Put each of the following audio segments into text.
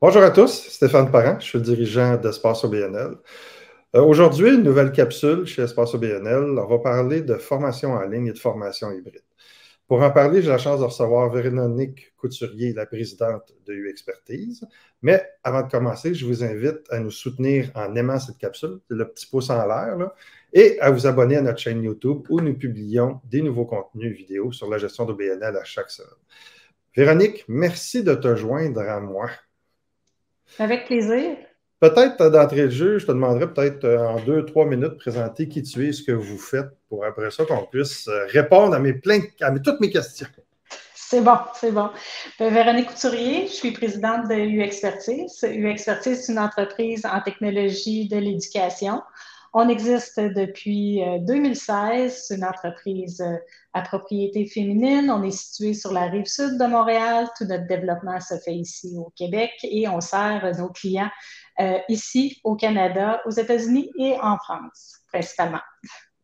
Bonjour à tous, Stéphane Parent, je suis le dirigeant d'Espace OBNL. Aujourd'hui, une nouvelle capsule chez Espace OBNL. On va parler de formation en ligne et de formation hybride. Pour en parler, j'ai la chance de recevoir Véronique Couturier, la présidente de UXpertise. Mais avant de commencer, je vous invite à nous soutenir en aimant cette capsule, c'est le petit pouce en l'air, là, et à vous abonner à notre chaîne YouTube où nous publions des nouveaux contenus vidéo sur la gestion d'OBNL à chaque semaine. Véronique, merci de te joindre à moi. Avec plaisir. Peut-être d'entrée de jeu, je te demanderais peut-être en 2-3 minutes de présenter qui tu es, ce que vous faites, pour après ça qu'on puisse répondre à toutes mes questions. C'est bon, c'est bon. Véronique Couturier, je suis présidente de UXpertise. UXpertise, c'est une entreprise en technologie de l'éducation. On existe depuis 2016. C'est une entreprise à propriété féminine. On est situé sur la rive sud de Montréal. Tout notre développement se fait ici au Québec et on sert nos clients ici au Canada, aux États-Unis et en France, principalement.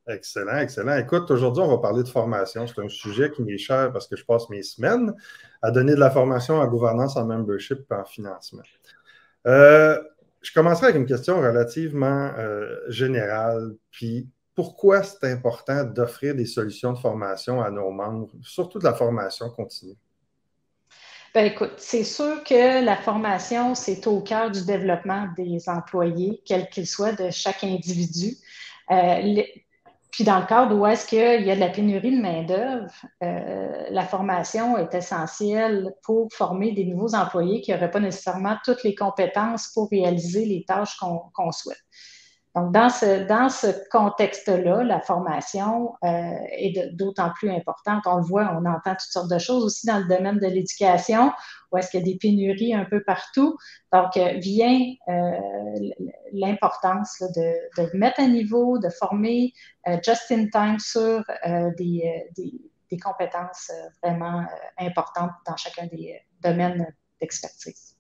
Excellent, excellent. Écoute, aujourd'hui, on va parler de formation. C'est un sujet qui m'est cher parce que je passe mes semaines à donner de la formation en gouvernance, en membership et en financement. Je commencerai avec une question relativement générale. Puis, pourquoi c'est important d'offrir des solutions de formation à nos membres, surtout de la formation continue? Ben écoute, c'est sûr que la formation, c'est au cœur du développement des employés, quel qu'il soit, de chaque individu. Puis dans le cadre où est-ce qu'il y a de la pénurie de main-d'œuvre, la formation est essentielle pour former des nouveaux employés qui n'auraient pas nécessairement toutes les compétences pour réaliser les tâches qu'on souhaite. Donc, dans ce contexte-là, la formation est d'autant plus importante. On le voit, on entend toutes sortes de choses aussi dans le domaine de l'éducation, où est-ce qu'il y a des pénuries un peu partout. Donc, vient l'importance de mettre à niveau, de former just in time sur des compétences vraiment importantes dans chacun des domaines d'expertise.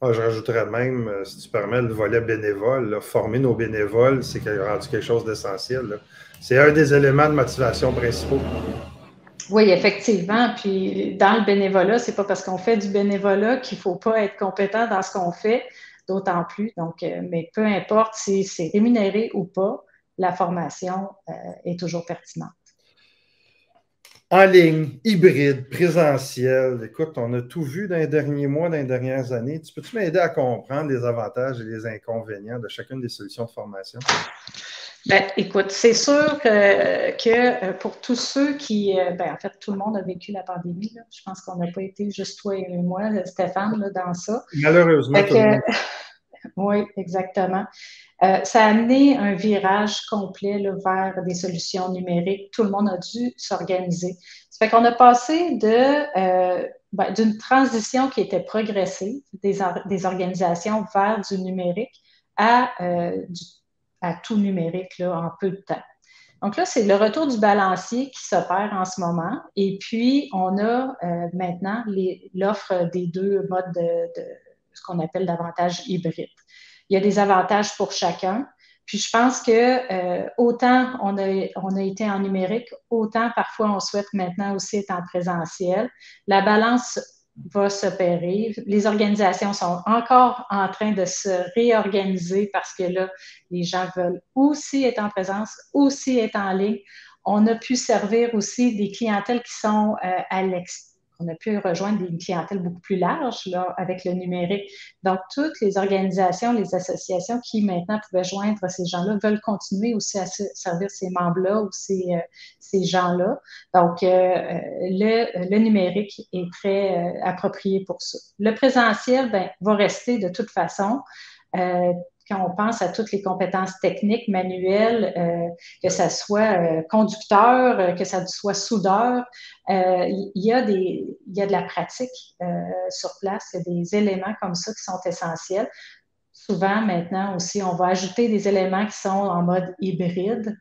Je rajouterais même, si tu permets, le volet bénévole. Là, former nos bénévoles, c'est rendu quelque chose d'essentiel. C'est un des éléments de motivation principaux. Oui, effectivement. Puis dans le bénévolat, c'est pas parce qu'on fait du bénévolat qu'il faut pas être compétent dans ce qu'on fait, d'autant plus. Donc, mais peu importe si c'est rémunéré ou pas, la formation est toujours pertinente. En ligne, hybride, présentiel. Écoute, on a tout vu dans les derniers mois, dans les dernières années. Peux-tu m'aider à comprendre les avantages et les inconvénients de chacune des solutions de formation? Ben, écoute, c'est sûr que pour tous ceux qui, en fait, tout le monde a vécu la pandémie. Là. Je pense qu'on n'a pas été juste toi et moi, Stéphane, là, dans ça. Malheureusement, tout le monde. Oui, exactement. Ça a amené un virage complet là, vers des solutions numériques. Tout le monde a dû s'organiser. Ça fait qu'on a passé d'une transition qui était progressive des organisations vers du numérique à tout numérique là, en peu de temps. Donc là, c'est le retour du balancier qui s'opère en ce moment. Et puis, on a maintenant l'offre des deux modes de ce qu'on appelle davantage hybride. Il y a des avantages pour chacun. Puis je pense que autant on a été en numérique, autant parfois on souhaite maintenant aussi être en présentiel. La balance va s'opérer. Les organisations sont encore en train de se réorganiser parce que là, les gens veulent aussi être en présence, aussi être en ligne. On a pu servir aussi des clientèles qui sont à l'extérieur. On a pu rejoindre une clientèle beaucoup plus large là, avec le numérique. Donc, toutes les organisations, les associations qui maintenant pouvaient joindre ces gens-là veulent continuer aussi à servir ces membres-là ou ces gens-là. Donc, le numérique est très approprié pour ça. Le présentiel va rester de toute façon. Quand on pense à toutes les compétences techniques, manuelles, que ça soit conducteur, que ça soit soudeur, il y a de la pratique sur place, il y a des éléments comme ça qui sont essentiels. Souvent, maintenant aussi, on va ajouter des éléments qui sont en mode hybride,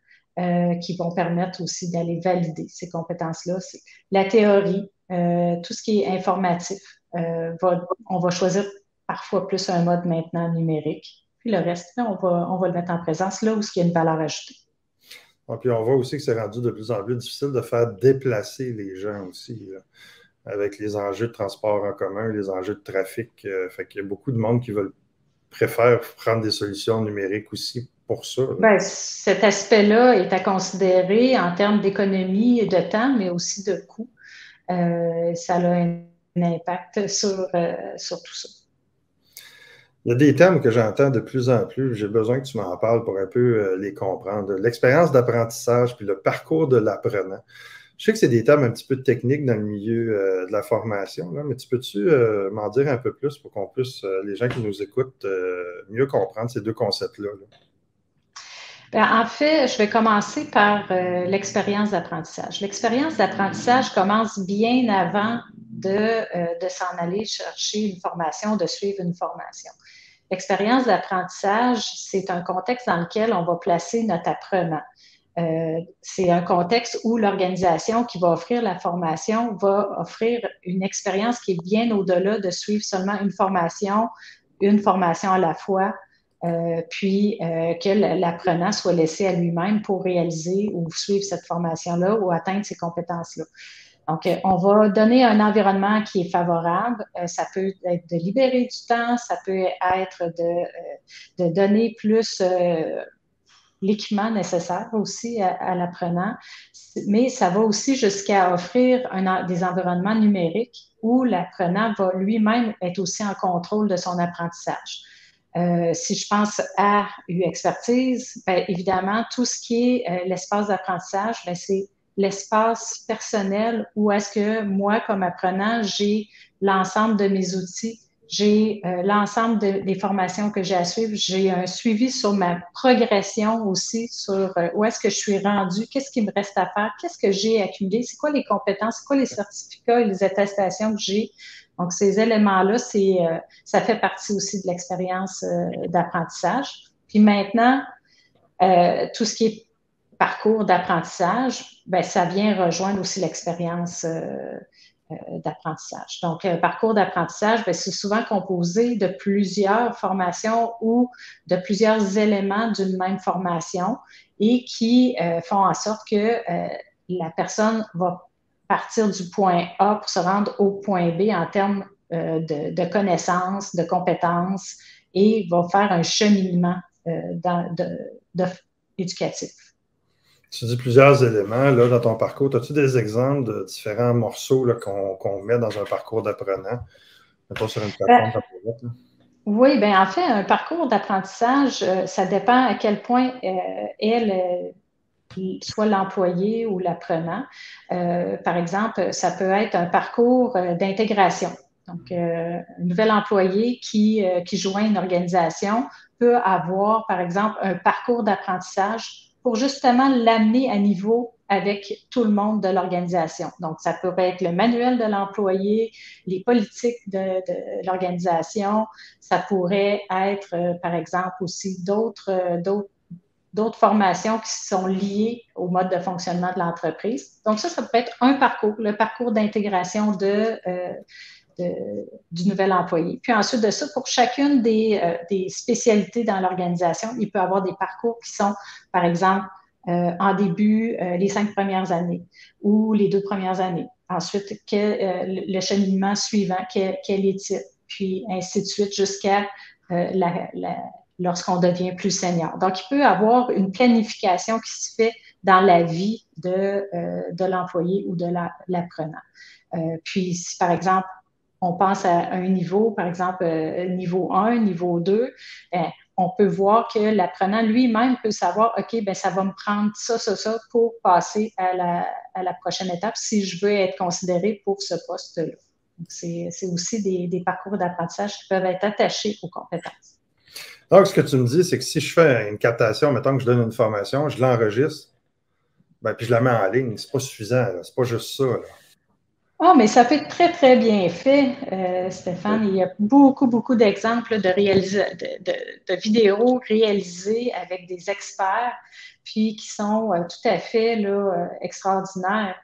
qui vont permettre aussi d'aller valider ces compétences-là. C'est la théorie, tout ce qui est informatif, on va choisir parfois plus un mode maintenant numérique. Puis le reste, on va le mettre en présence là où il y a une valeur ajoutée. Puis on voit aussi que c'est rendu de plus en plus difficile de faire déplacer les gens aussi. Là. avec les enjeux de transport en commun, les enjeux de trafic. Fait qu'il y a beaucoup de monde qui préfère prendre des solutions numériques aussi pour ça. Ben, cet aspect-là est à considérer en termes d'économie et de temps, mais aussi de coût. Ça a un impact sur tout ça. Il y a des termes que j'entends de plus en plus. J'ai besoin que tu m'en parles pour un peu les comprendre. L'expérience d'apprentissage puis le parcours de l'apprenant. Je sais que c'est des termes un petit peu techniques dans le milieu de la formation, là, mais peux-tu m'en dire un peu plus pour qu'on puisse, les gens qui nous écoutent, mieux comprendre ces deux concepts-là? Là? Ben, en fait, je vais commencer par l'expérience d'apprentissage. L'expérience d'apprentissage commence bien avant de s'en aller chercher une formation, de suivre une formation. L'expérience d'apprentissage, c'est un contexte dans lequel on va placer notre apprenant. C'est un contexte où l'organisation qui va offrir la formation va offrir une expérience qui est bien au-delà de suivre seulement une formation à la fois, puis que l'apprenant soit laissé à lui-même pour réaliser ou suivre cette formation-là ou atteindre ces compétences-là. Donc, on va donner un environnement qui est favorable. Ça peut être de libérer du temps, ça peut être de donner plus l'équipement nécessaire aussi à l'apprenant, mais ça va aussi jusqu'à offrir des environnements numériques où l'apprenant va lui-même être aussi en contrôle de son apprentissage. Si je pense à U-Expertise, bien, évidemment, tout ce qui est l'espace d'apprentissage, bien, c'est l'espace personnel où est-ce que moi, comme apprenant, j'ai l'ensemble de mes outils, j'ai l'ensemble des formations que j'ai à suivre, j'ai un suivi sur ma progression aussi, sur où est-ce que je suis rendue, qu'est-ce qui me reste à faire, qu'est-ce que j'ai accumulé, c'est quoi les compétences, c'est quoi les certificats et les attestations que j'ai. Donc, ces éléments-là, ça fait partie aussi de l'expérience d'apprentissage. Puis maintenant, tout ce qui est parcours d'apprentissage, ben, ça vient rejoindre aussi l'expérience d'apprentissage. Donc, parcours d'apprentissage, ben, c'est souvent composé de plusieurs formations ou de plusieurs éléments d'une même formation et qui font en sorte que la personne va partir du point A pour se rendre au point B en termes de connaissances, de compétences et va faire un cheminement éducatif. Tu dis plusieurs éléments là, dans ton parcours. As-tu des exemples de différents morceaux qu'on met dans un parcours d'apprenant, mettons sur une plateforme d'apprentissage? Oui, bien en fait, un parcours d'apprentissage, ça dépend à quel point soit l'employé ou l'apprenant. Par exemple, ça peut être un parcours d'intégration. Donc, un nouvel employé qui joint une organisation peut avoir, par exemple, un parcours d'apprentissage pour justement l'amener à niveau avec tout le monde de l'organisation. Donc, ça pourrait être le manuel de l'employé, les politiques de l'organisation. Ça pourrait être, par exemple, aussi d'autres formations qui sont liées au mode de fonctionnement de l'entreprise. Donc ça peut être un parcours, le parcours d'intégration du nouvel employé. Puis ensuite de ça, pour chacune des spécialités dans l'organisation, il peut y avoir des parcours qui sont, par exemple, en début, les 5 premières années ou les 2 premières années. Ensuite, le cheminement suivant, quel est-il? Puis ainsi de suite jusqu'à lorsqu'on devient plus senior. Donc, il peut y avoir une planification qui se fait dans la vie de l'employé ou de l'apprenant. Puis, si par exemple, on pense à un niveau, par exemple, niveau 1, niveau 2, ben, on peut voir que l'apprenant lui-même peut savoir, OK, ben, ça va me prendre ça pour passer à la prochaine étape si je veux être considéré pour ce poste-là. Donc, c'est aussi des parcours d'apprentissage qui peuvent être attachés aux compétences. Donc, ce que tu me dis, c'est que si je fais une captation, mettons que je donne une formation, je l'enregistre, ben, puis je la mets en ligne, c'est pas suffisant, c'est pas juste ça. Là. Oh, mais ça peut être très, très bien fait, Stéphane. Il y a beaucoup, beaucoup d'exemples de vidéos réalisées avec des experts, puis qui sont tout à fait là, extraordinaires.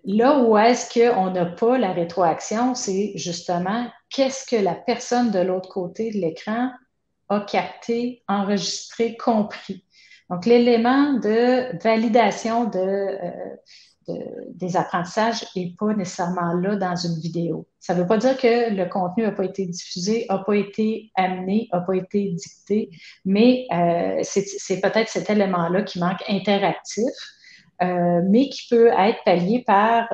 Là où est-ce qu'on n'a pas la rétroaction, c'est justement qu'est-ce que la personne de l'autre côté de l'écran a capté, enregistré, compris. Donc, l'élément de validation des apprentissages n'est pas nécessairement là dans une vidéo. Ça ne veut pas dire que le contenu n'a pas été diffusé, n'a pas été amené, n'a pas été dicté, mais c'est peut-être cet élément-là qui manque interactif, mais qui peut être pallié par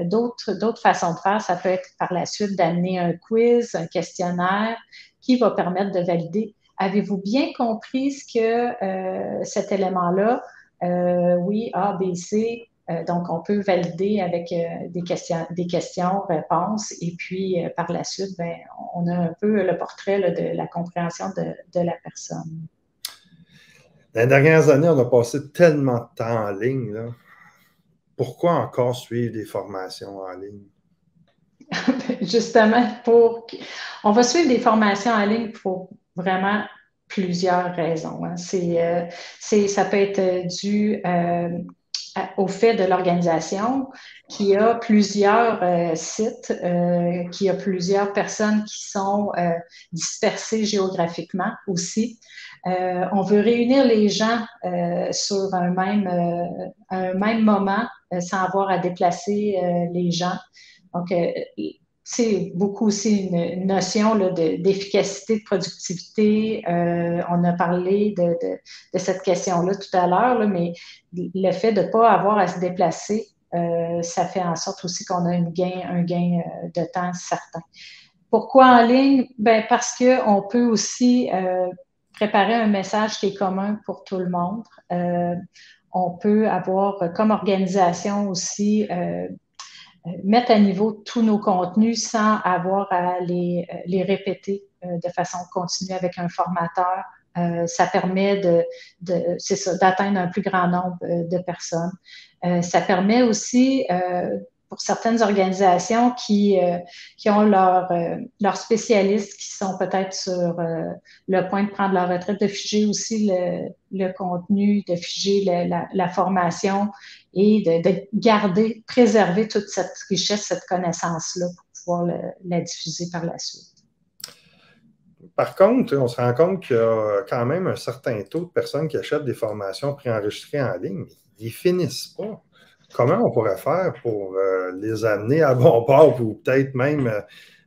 d'autres façons de faire. Ça peut être par la suite d'amener un quiz, un questionnaire qui va permettre de valider. Avez-vous bien compris ce que cet élément-là? Oui, A, B, C. Donc, on peut valider avec des questions, réponses, et puis par la suite, ben, on a un peu le portrait là, de la compréhension de la personne. Dans les dernières années, on a passé tellement de temps en ligne, là. Pourquoi encore suivre des formations en ligne? Justement, on va suivre des formations en ligne pour vraiment plusieurs raisons. Hein. Ça peut être dû au fait de l'organisation qui a plusieurs sites, qui a plusieurs personnes qui sont dispersées géographiquement aussi. On veut réunir les gens sur un même moment sans avoir à déplacer les gens. Donc, c'est beaucoup aussi une notion là, d'efficacité, de productivité. On a parlé de cette question-là tout à l'heure, mais le fait de ne pas avoir à se déplacer, ça fait en sorte aussi qu'on a un gain de temps certain. Pourquoi en ligne? Ben, parce qu'on peut aussi préparer un message qui est commun pour tout le monde. On peut avoir comme organisation aussi mettre à niveau tous nos contenus sans avoir à les répéter de façon continue avec un formateur. Ça permet d'atteindre un plus grand nombre de personnes. Ça permet aussi, pour certaines organisations qui ont leurs spécialistes qui sont peut-être sur le point de prendre leur retraite, de figer aussi le contenu, de figer la formation et de garder, préserver toute cette richesse, cette connaissance-là pour pouvoir la diffuser par la suite. Par contre, on se rend compte qu'il y a quand même un certain taux de personnes qui achètent des formations préenregistrées en ligne, mais ils ne finissent pas. Comment on pourrait faire pour les amener à bon port ou peut-être même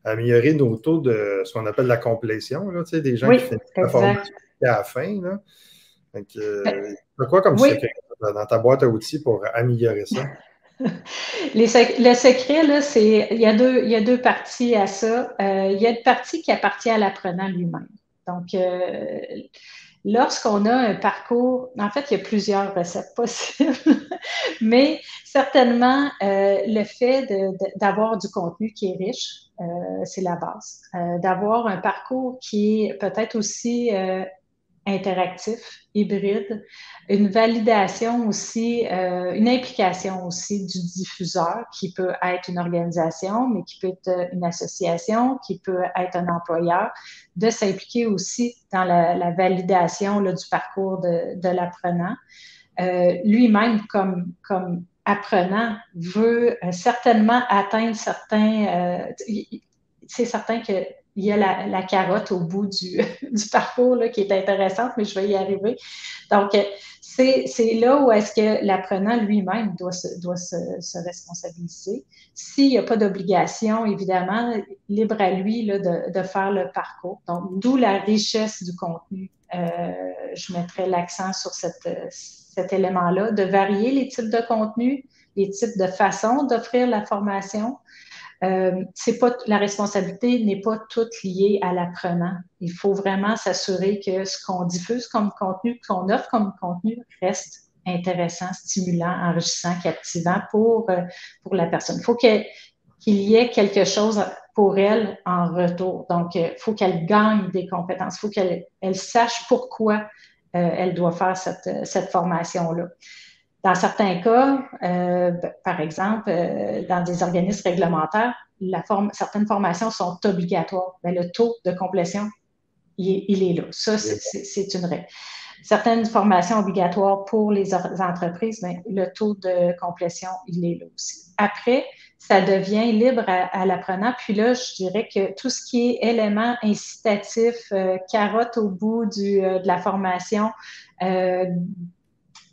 améliorer nos taux de ce qu'on appelle la complétion, là, des gens qui finissent la formation à la fin. Là. Donc, quoi comme secret dans ta boîte à outils pour améliorer ça? Le secret, là, il y a deux parties à ça. Il y a une partie qui appartient à l'apprenant lui-même. Donc, lorsqu'on a un parcours, en fait, il y a plusieurs recettes possibles, mais certainement, le fait d'avoir du contenu qui est riche, c'est la base. D'avoir un parcours qui est peut-être aussi interactif, hybride, une validation aussi, une implication aussi du diffuseur qui peut être une organisation, mais qui peut être une association, qui peut être un employeur, de s'impliquer aussi dans la validation là, du parcours de l'apprenant. Lui-même, comme apprenant, veut certainement atteindre certains... c'est certain que il y a la carotte au bout du parcours là, qui est intéressante, mais je vais y arriver. Donc, c'est là où est-ce que l'apprenant lui-même doit se responsabiliser. S'il n'y a pas d'obligation, évidemment, libre à lui là, de faire le parcours. Donc, d'où la richesse du contenu. Je mettrai l'accent sur cet élément-là, de varier les types de contenus, les types de façons d'offrir la formation. La responsabilité n'est pas toute liée à l'apprenant. Il faut vraiment s'assurer que ce qu'on diffuse comme contenu, qu'on offre comme contenu, reste intéressant, stimulant, enrichissant, captivant pour la personne. Il faut qu'il y ait quelque chose pour elle en retour. Donc, il faut qu'elle gagne des compétences. Il faut qu'elle sache pourquoi elle doit faire cette formation-là. Dans certains cas, par exemple, dans des organismes réglementaires, certaines formations sont obligatoires. Bien, le taux de complétion, il est là. Ça, c'est une règle. Certaines formations obligatoires pour les entreprises, bien, le taux de complétion, il est là aussi. Après, ça devient libre à l'apprenant. Puis là, je dirais que tout ce qui est élément incitatif, carotte au bout de la formation,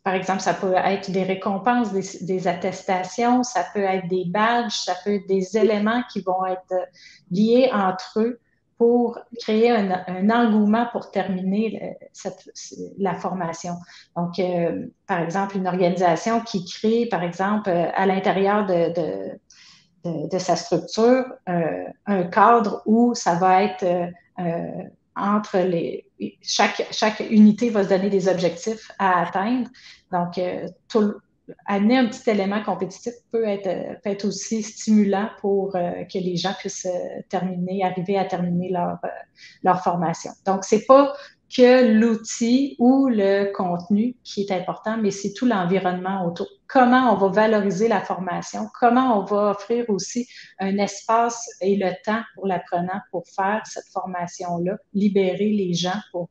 Par exemple, ça peut être des récompenses, des attestations, ça peut être des badges, ça peut être des éléments qui vont être liés entre eux pour créer un engouement pour terminer la formation. Donc, par exemple, une organisation qui crée, par exemple, à l'intérieur de sa structure, un cadre où ça va être entre chaque unité va se donner des objectifs à atteindre. Donc, amener un petit élément compétitif peut être aussi stimulant pour que les gens puissent arriver à terminer leur formation. Donc, c'est pas que l'outil ou le contenu qui est important, mais c'est tout l'environnement autour. Comment on va valoriser la formation, comment on va offrir aussi un espace et le temps pour l'apprenant pour faire cette formation-là, libérer les gens pour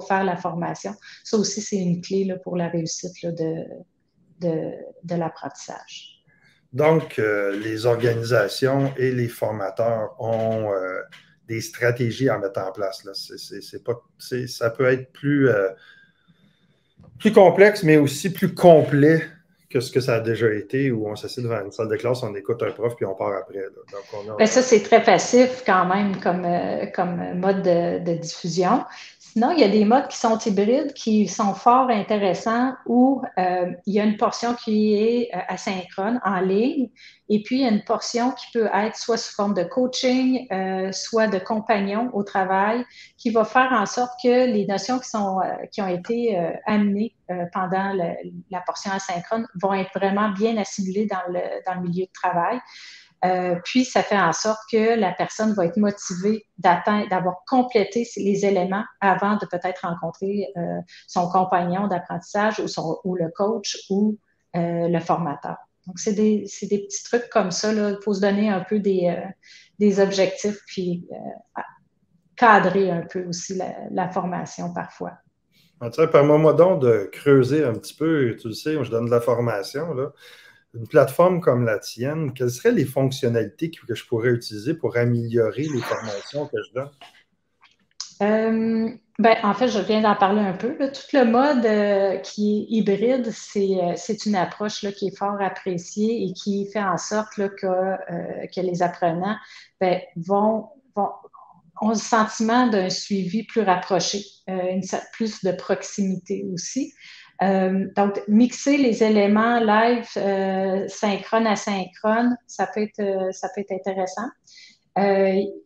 faire la formation. Ça aussi, c'est une clé là, pour la réussite là, de l'apprentissage. Donc, les organisations et les formateurs ont des stratégies à mettre en place. Là. Ça peut être plus complexe, mais aussi plus complet que ce que ça a déjà été, où on s'assied devant une salle de classe, on écoute un prof, puis on part après. Là. Donc, ça, c'est très passif quand même comme mode de diffusion. Sinon, il y a des modes qui sont hybrides, qui sont fort intéressants, où il y a une portion qui est asynchrone, en ligne, et puis il y a une portion qui peut être soit sous forme de coaching, soit de compagnon au travail, qui va faire en sorte que les notions qui ont été amenées pendant la portion asynchrone vont être vraiment bien assimilées dans le milieu de travail. Puis, ça fait en sorte que la personne va être motivée d'avoir complété les éléments avant de peut-être rencontrer son compagnon d'apprentissage ou le coach ou le formateur. Donc, c'est des petits trucs comme ça. Il faut se donner un peu des objectifs puis cadrer un peu aussi la formation parfois. Permets-moi donc de creuser un petit peu. Tu le sais, je donne de la formation, là. Une plateforme comme la tienne, quelles seraient les fonctionnalités que je pourrais utiliser pour améliorer les formations que je donne? En fait, je viens d'en parler un peu. Là. Tout le mode qui est hybride, c'est une approche là, qui est fort appréciée et qui fait en sorte là, que les apprenants ont le sentiment d'un suivi plus rapproché, plus de proximité aussi. Donc, mixer les éléments live, synchrone, asynchrone, ça peut être intéressant.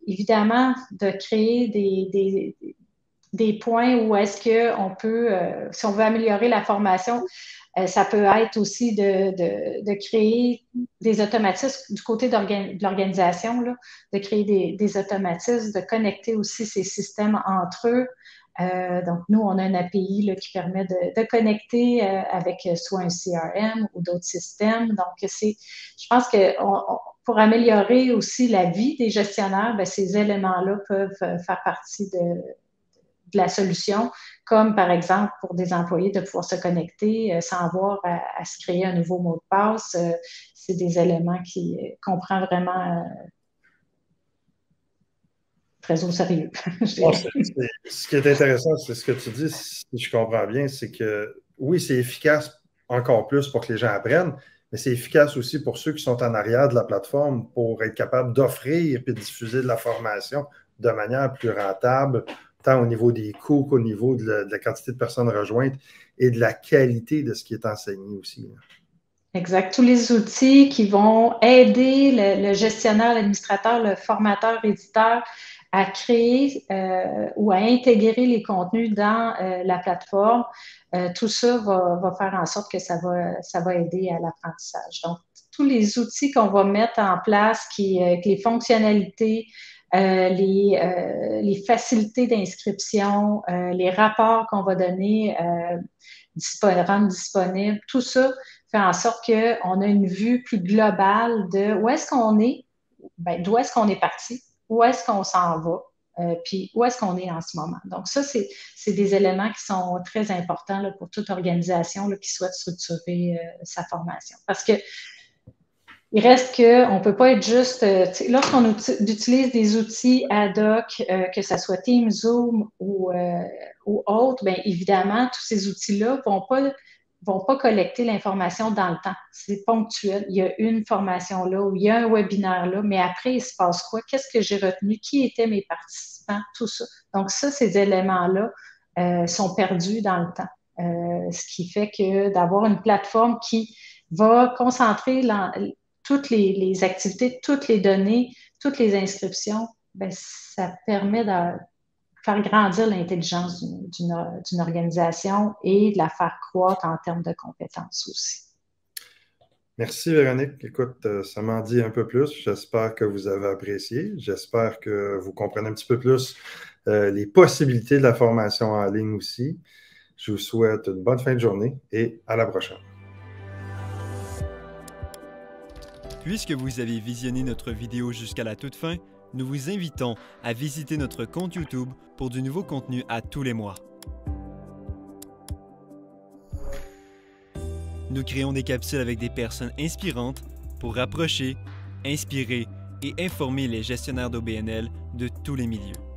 Évidemment, de créer des points où est-ce qu'on peut, si on veut améliorer la formation, ça peut être aussi de créer des automatismes du côté de l'organisation, là, de créer des automatismes, de connecter aussi ces systèmes entre eux. Donc, nous, on a une API là, qui permet de connecter avec soit un CRM ou d'autres systèmes. Donc, je pense que pour améliorer aussi la vie des gestionnaires, bien, ces éléments-là peuvent faire partie de la solution, comme par exemple pour des employés de pouvoir se connecter sans avoir à se créer un nouveau mot de passe. C'est des éléments qu'on prend vraiment très au sérieux. Ce qui est intéressant, c'est ce que tu dis, si je comprends bien, c'est que oui, c'est efficace encore plus pour que les gens apprennent, mais c'est efficace aussi pour ceux qui sont en arrière de la plateforme pour être capable d'offrir et de diffuser de la formation de manière plus rentable, tant au niveau des coûts qu'au niveau de la quantité de personnes rejointes et de la qualité de ce qui est enseigné aussi. Exact. Tous les outils qui vont aider le gestionnaire, l'administrateur, le formateur, l'éditeur à créer ou à intégrer les contenus dans la plateforme, tout ça va faire en sorte que ça va aider à l'apprentissage. Donc, tous les outils qu'on va mettre en place, les fonctionnalités, les facilités d'inscription, les rapports qu'on va donner, rendre disponibles, tout ça fait en sorte qu'on a une vue plus globale de où est-ce qu'on est, d'où est-ce qu'on est parti, où est-ce qu'on s'en va, puis où est-ce qu'on est en ce moment. Donc, ça, c'est des éléments qui sont très importants là, pour toute organisation là, qui souhaite structurer sa formation. Parce que il reste qu'on ne peut pas être juste, lorsqu'on utilise des outils ad hoc, que ce soit Teams, Zoom ou autre, bien évidemment, tous ces outils-là ne vont pas vont pas collecter l'information dans le temps. C'est ponctuel. Il y a une formation là ou il y a un webinaire là, mais après, il se passe quoi? Qu'est-ce que j'ai retenu? Qui étaient mes participants? Tout ça. Donc ça, ces éléments-là sont perdus dans le temps. Ce qui fait que d'avoir une plateforme qui va concentrer toutes les activités, toutes les données, toutes les inscriptions, ben, ça permet de faire grandir l'intelligence d'une organisation et de la faire croître en termes de compétences aussi. Merci Véronique. Écoute, ça m'en dit un peu plus. J'espère que vous avez apprécié. J'espère que vous comprenez un petit peu plus les possibilités de la formation en ligne aussi. Je vous souhaite une bonne fin de journée et à la prochaine. Puisque vous avez visionné notre vidéo jusqu'à la toute fin, nous vous invitons à visiter notre compte YouTube pour du nouveau contenu à tous les mois. Nous créons des capsules avec des personnes inspirantes pour rapprocher, inspirer et informer les gestionnaires d'OBNL de tous les milieux.